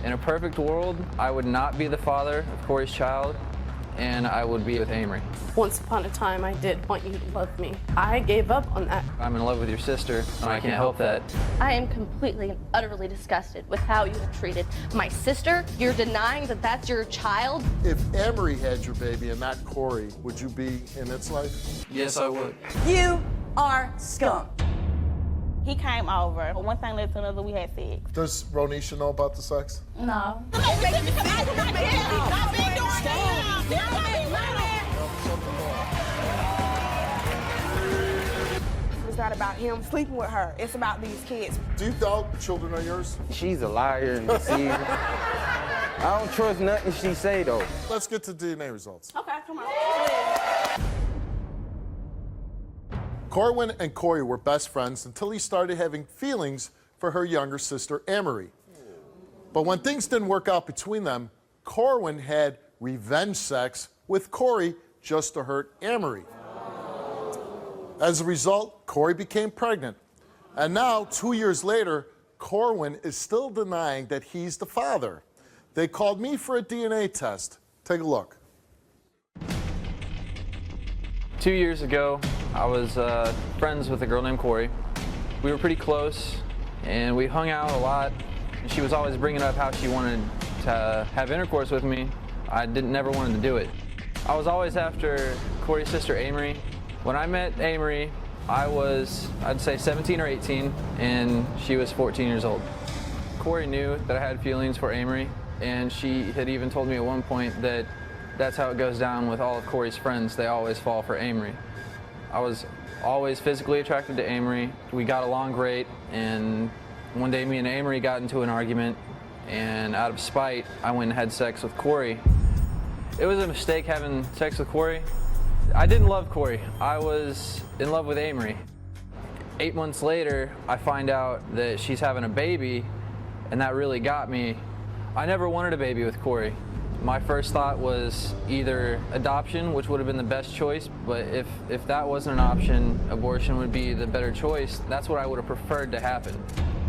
In a perfect world, I would not be the father of Corey's child, and I would be with Amory. Once upon a time, I did want you to love me. I gave up on that. I'm in love with your sister, and I can't help that. I am completely and utterly disgusted with how you have treated my sister. You're denying that that's your child. If Amory had your baby and not Corey, would you be in its life? Yes, I would. You are scum. He came over. One thing led to another, we had sex. Does Ronisha know about the sex? No. It's not about him sleeping with her. It's about these kids. Do you doubt children are yours? She's a liar and deceiver. I don't trust nothing she say, though. Let's get to DNA results. Okay, come on. Corwin and Corey were best friends until he started having feelings for her younger sister, Amory. But when things didn't work out between them, Corwin had revenge sex with Corey just to hurt Amory. As a result, Corey became pregnant. And now, 2 years later, Corwin is still denying that he's the father. They called me for a DNA test. Take a look. 2 years ago, I was friends with a girl named Corey. We were pretty close, and we hung out a lot. And she was always bringing up how she wanted to have intercourse with me. I never wanted to do it. I was always after Corey's sister, Amory. When I met Amory, I was, I'd say 17 or 18, and she was 14 years old. Corey knew that I had feelings for Amory, and she had even told me at one point that that's how it goes down with all of Corey's friends. They always fall for Amory. I was always physically attracted to Amory. We got along great, and one day me and Amory got into an argument, and out of spite, I went and had sex with Corey. It was a mistake having sex with Corey. I didn't love Corey. I was in love with Amory. 8 months later, I find out that she's having a baby, and that really got me. I never wanted a baby with Corey. My first thought was either adoption, which would have been the best choice, but if that wasn't an option, abortion would be the better choice. That's what I would have preferred to happen.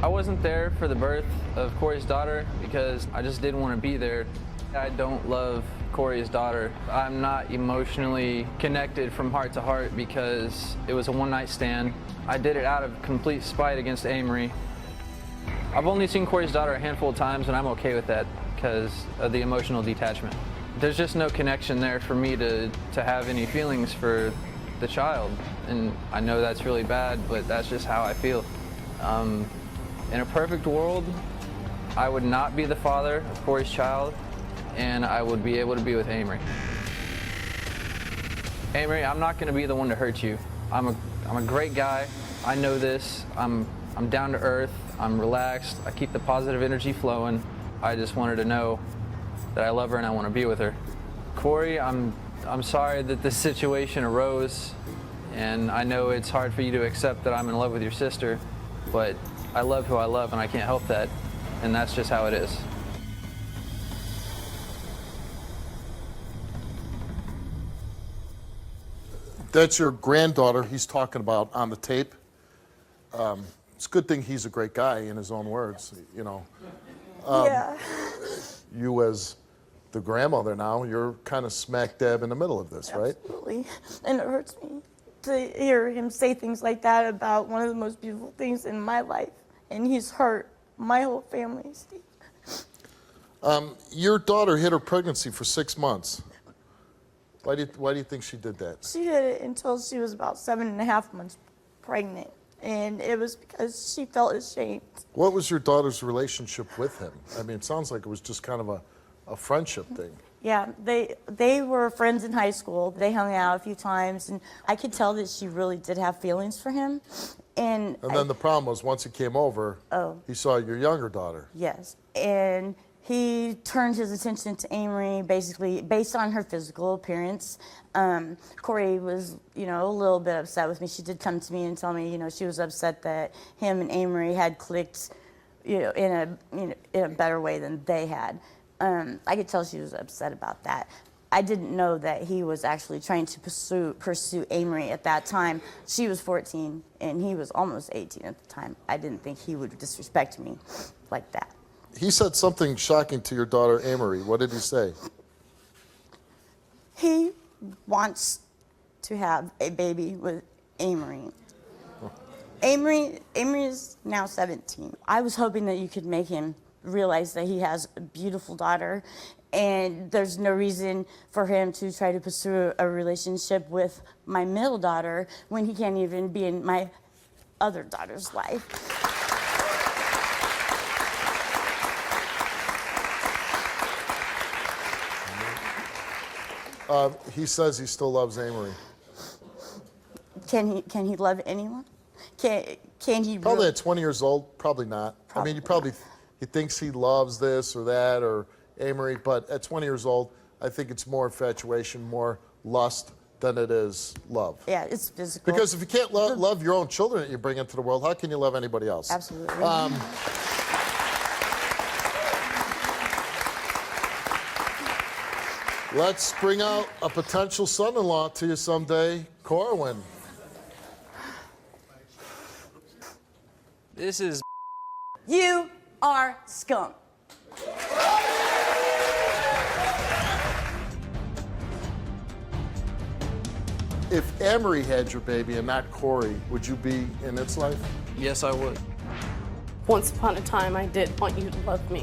I wasn't there for the birth of Corey's daughter because I just didn't want to be there. I don't love Corey's daughter. I'm not emotionally connected from heart to heart because it was a one-night stand. I did it out of complete spite against Amory. I've only seen Corey's daughter a handful of times, and I'm okay with that because of the emotional detachment. There's just no connection there for me to have any feelings for the child. And I know that's really bad, but that's just how I feel. In a perfect world, I would not be the father of Corey's child, and I would be able to be with Amory. Amory, I'm not gonna be the one to hurt you. I'm a great guy. I know this. I'm down to earth. I'm relaxed. I keep the positive energy flowing. I just wanted to know that I love her and I want to be with her. Corey, I'm sorry that this situation arose, and I know it's hard for you to accept that I'm in love with your sister, but I love who I love and I can't help that, and that's just how it is. That's your granddaughter he's talking about on the tape. It's a good thing he's a great guy, in his own words, you know. Yeah. You as the grandmother now, you're kind of smack dab in the middle of this, right? Absolutely. And it hurts me to hear him say things like that about one of the most beautiful things in my life. And he's hurt my whole family, Steve. Your daughter hid her pregnancy for 6 months. Why do you think she did that? She did it until she was about 7.5 months pregnant. And it was because she felt ashamed. What was your daughter's relationship with him? I mean, it sounds like it was just kind of a friendship thing. Yeah, they were friends in high school. They hung out a few times, and I could tell that she really did have feelings for him. And then the problem was once he came over, he saw your younger daughter. Yes, and he turned his attention to Amory basically based on her physical appearance. Corey was, you know, a little bit upset with me. She did come to me and tell me, you know, she was upset that him and Amory had clicked, you know, in a better way than they had. I could tell she was upset about that. I didn't know that he was actually trying to pursue Amory at that time. She was 14 and he was almost 18 at the time. I didn't think he would disrespect me like that. He said something shocking to your daughter, Amory. What did he say? He wants to have a baby with Amory. Amory is now 17. I was hoping that you could make him realize that he has a beautiful daughter, and there's no reason for him to try to pursue a relationship with my middle daughter when he can't even be in my other daughter's life. He says he still loves Amory. Can he love anyone? Can he Probably really- at 20 years old, probably not. I mean, he thinks he loves this or that or Amory, but at 20 years old, I think it's more infatuation, more lust than it is love. Yeah, it's physical. Because if you can't love your own children that you bring into the world, how can you love anybody else? Absolutely. Let's bring out a potential son-in-law to you someday, Corwin. This is You are scum. If Amory had your baby and not Corey, would you be in its life? yes, I would. Once upon a time, I did want you to love me.